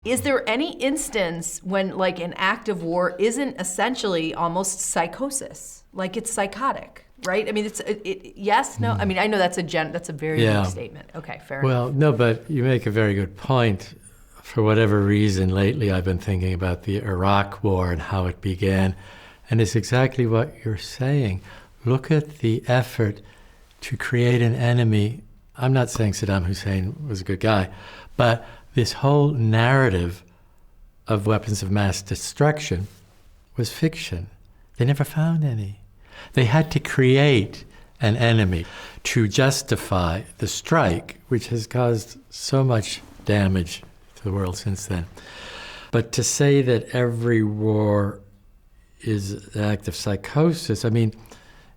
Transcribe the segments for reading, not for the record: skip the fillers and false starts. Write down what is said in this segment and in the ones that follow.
Is there any instance when like an act of war isn't essentially almost psychosis, like it's psychotic, right? I mean, yes, no? I mean, I know that's a very big statement. Okay, fair enough. Well, no, but you make a very good point. For whatever reason, lately I've been thinking about the Iraq War and how it began, and it's exactly what you're saying. Look at the effort to create an enemy. I'm not saying Saddam Hussein was a good guy, but this whole narrative of weapons of mass destruction was fiction. They never found any. They had to create an enemy to justify the strike, which has caused so much damage to the world since then. But to say that every war is an act of psychosis, I mean,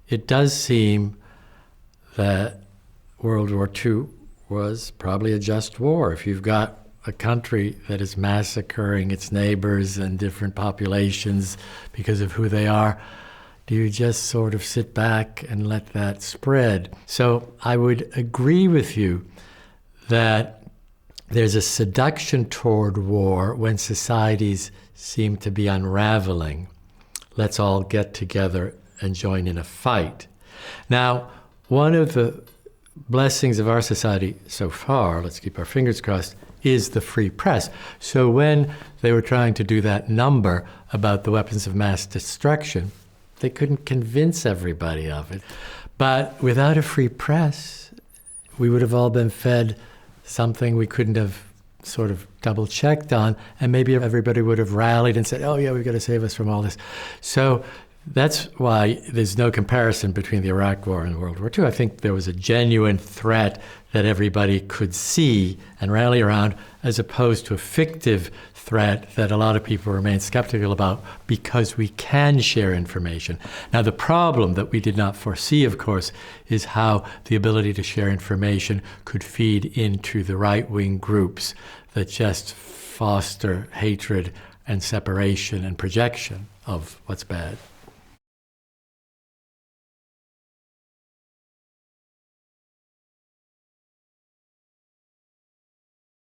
it does seem that World War II was probably a just war. If you've got a country that is massacring its neighbors and different populations because of who they are, do you just sort of sit back and let that spread? So I would agree with you that there's a seduction toward war when societies seem to be unraveling. Let's all get together and join in a fight. Now, one of the blessings of our society so far, let's keep our fingers crossed, is the free press. So when they were trying to do that number about the weapons of mass destruction, they couldn't convince everybody of it. But without a free press, we would have all been fed something we couldn't have sort of double-checked on, and maybe everybody would have rallied and said, oh yeah, we've got to save us from all this. So that's why there's no comparison between the Iraq War and World War II. I think there was a genuine threat that everybody could see and rally around, as opposed to a fictive threat that a lot of people remain skeptical about because we can share information. Now, the problem that we did not foresee, of course, is how the ability to share information could feed into the right-wing groups that just foster hatred and separation and projection of what's bad.